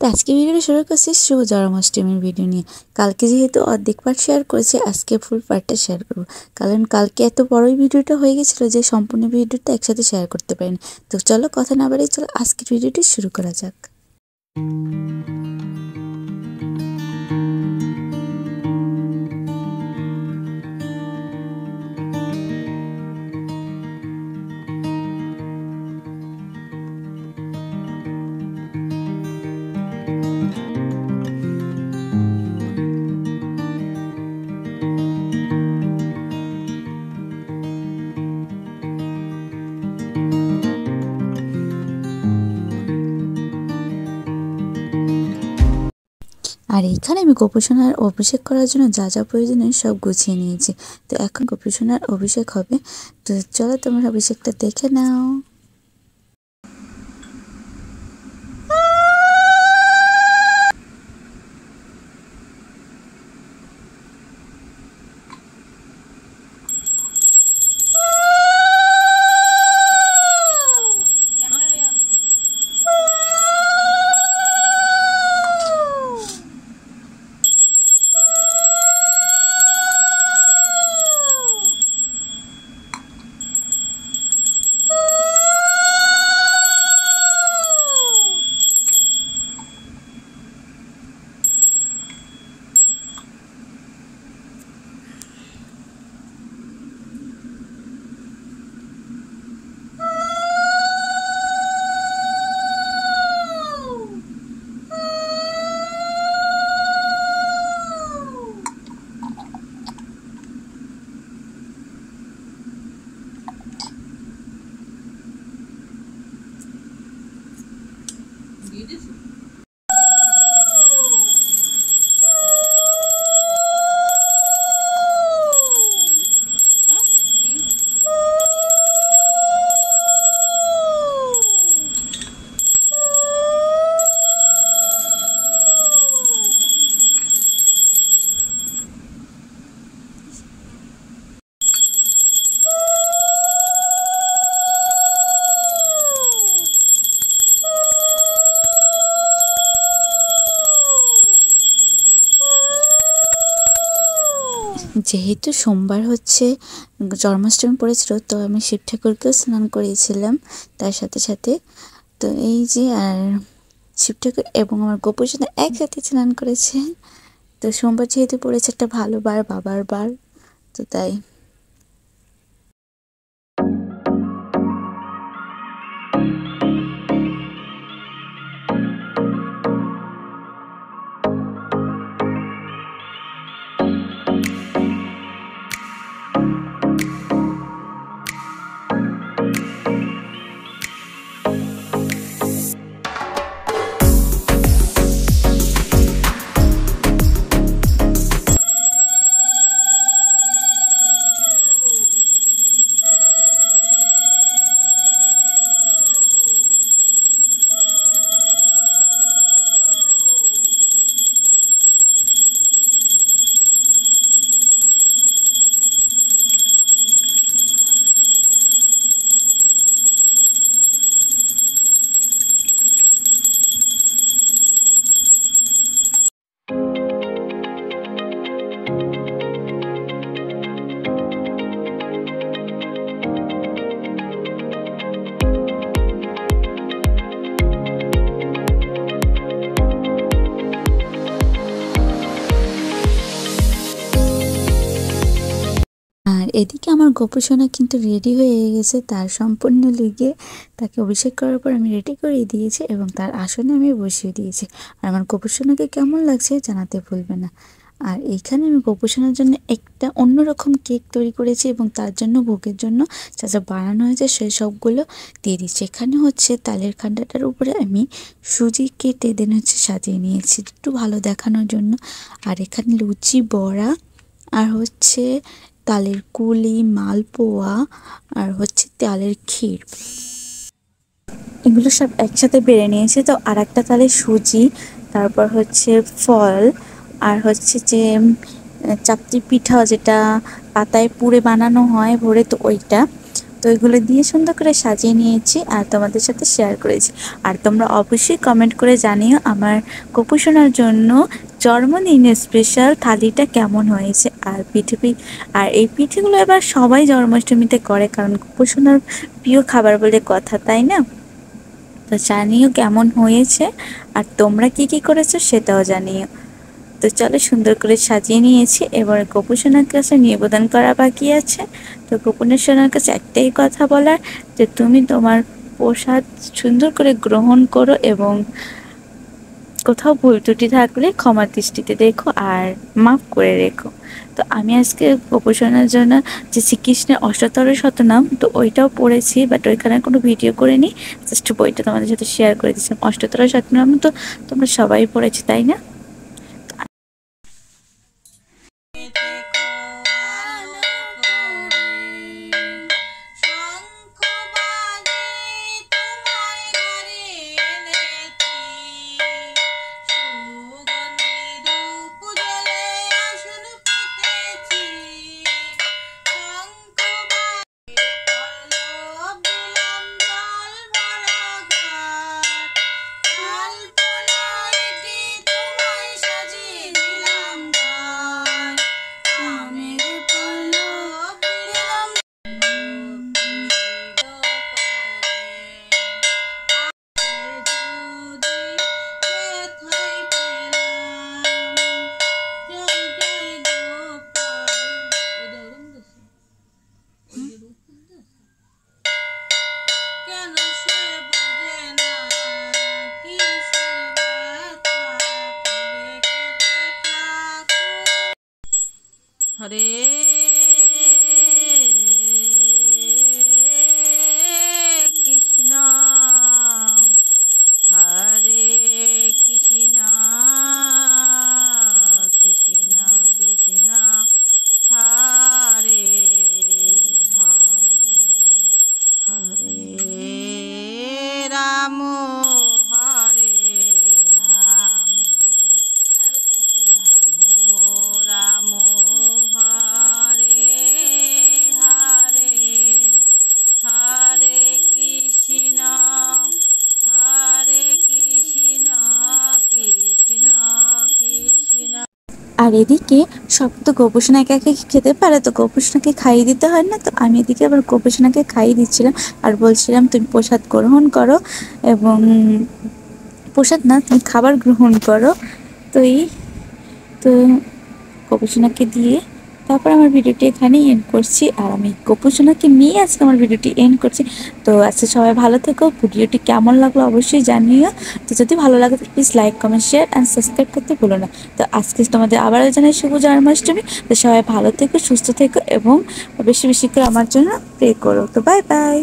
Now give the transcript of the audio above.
তো আজকে ভিডিওটা শুরু করছি শুভ জন্মাষ্টমীর ভিডিও নিয়ে। কালকে যেহেতু অর্ধেক পার্ট শেয়ার করেছি, আজকে ফুল পার্টটা শেয়ার করবো। কারণ কালকে এত বড়ই ভিডিওটা হয়ে গেছিলো যে সম্পূর্ণ ভিডিওটা একসাথে শেয়ার করতে পারিনি। তো চলো কথা না বাড়িয়ে চলো আজকের ভিডিওটি শুরু করা যাক। আর এইখানে আমি গোপীসোনার অভিষেক করার জন্য যা যা প্রয়োজনীয় সব গুছিয়ে নিয়েছি। তো এখন গোপীসোনার অভিষেক হবে। তো চলো তোমরা অভিষেকটা দেখে নাও। যেহেতু সোমবার হচ্ছে জন্মাষ্টমী পড়েছিল, তো আমি শিব ঠাকুরকেও স্নান করিয়েছিলাম তার সাথে সাথে। তো এই যে আর শিব ঠাকুর এবং আমার গোপীসোনা একসাথে স্নান করেছে। তো সোমবার যেহেতু পড়েছে একটা ভালো বার, বাবার বার, তো তাই। আর এদিকে আমার গোপীসোনা কিন্তু রেডি হয়ে গেছে। তার সম্পূর্ণ লুকে তাকে অভিষেক করার পর আমি রেডি করিয়ে দিয়েছি এবং তার আসনে আমি বসিয়ে দিয়েছি। আর আমার গোপীসোনাকে কেমন লাগছে জানাতে ভুলবে না। আর এইখানে আমি গোপীসোনার জন্য একটা অন্যরকম কেক তৈরি করেছি এবং তার জন্য ভোগের জন্য যা যা বানানো হয়েছে সেই সবগুলো দিয়ে দিচ্ছি। এখানে হচ্ছে তালের খান্ডাটার উপরে আমি সুজি কেটে দেন হচ্ছে সাজিয়ে নিয়েছি একটু ভালো দেখানোর জন্য। আর এখানে লুচি, বড়া, আর হচ্ছে তালের কুলি, মালপোয়া, আর হচ্ছে তালের ক্ষীর, এগুলো সব একসাথে বেড়ে নিয়েছে। তো আর একটা তালে সুজি, তারপর হচ্ছে ফল, আর হচ্ছে যে চাপটি পিঠা যেটা পাতায় পুড়ে বানানো হয় ভরে, তো ওইটা, তো এগুলো দিয়ে সুন্দর করে সাজিয়ে নিয়েছি আর তোমাদের সাথে শেয়ার করেছি। আর তোমরা অবশ্যই কমেন্ট করে জানিও আমার গোপুসোনার জন্য জন্মদিনের স্পেশাল থালিটা কেমন হয়েছে। আর আর এই পিঠেগুলো এবার সবাই জন্মাষ্টমীতে করে, কারণ গোপুসোনার প্রিয় খাবার বলে কথা, তাই না? তো জানিও কেমন হয়েছে, আর তোমরা কি কি করেছো সেটাও জানিও। তো চলো, সুন্দর করে সাজিয়ে নিয়েছি, এবার গোপুসোনার কাছে নিবেদন করা বাকি আছে। তো গোপুসোনার কাছে একটাই কথা বলার, যে তুমি তোমার প্রসাদ সুন্দর করে গ্রহণ করো এবং কোথাও ভুল ত্রুটি থাকলে ক্ষমা দৃষ্টিতে দেখো আর মাফ করে রেখো। তো আমি আজকে গোপুসোনার জন্য যে শ্রীকৃষ্ণের অষ্টাদশ শতনাম, তো ওইটাও পড়েছি, বাট ওইখানে কোনো ভিডিও করিনি, জাস্ট বইটা তোমাদের সাথে শেয়ার করে দিচ্ছিলাম। অষ্টাদশ শতনাম তো তোমরা সবাই পড়েছি, তাই না? হরে কৃষ্ণ হরে কৃষ্ণ কৃষ্ণ কৃষ্ণ হরে হরে হরে রাম হরে রাম রাম হরে হরে হরে কৃষ্ণ কৃষ্ণ কৃষ্ণ। আর এদিকে সব তো গোপুসোনা একা একা খেতে পারে, তো গোপুসোনাকে খাইয়ে দিতে হয় না? তো আমি এদিকে আবার গোপুসোনাকে খাইয়ে দিচ্ছিলাম আর বলছিলাম তুমি প্রসাদ গ্রহণ করো, এবং প্রসাদ না, তুমি খাবার গ্রহণ করো। তো তো গোপুসোনাকে দিয়ে তারপর আমার ভিডিওটি এখানেই এন্ড করছি, আর আমি গোপুসোনাকে নিয়ে আজকে আমার ভিডিওটি এন্ড করছি। তো আজকে সবাই ভালো থেকো, ভিডিওটি কেমন লাগলো অবশ্যই জানিও। তো যদি ভালো লাগে তো please like comment share and subscribe করতে ভুলো না। তো আজকে তোমাদের আবারও জানাই শুভ জন্মাষ্টমী। তো সবাই ভালো থেকো, সুস্থ থেকো এবং বেশি বেশি করে আমার জন্য প্রে করো। তো বাই বাই।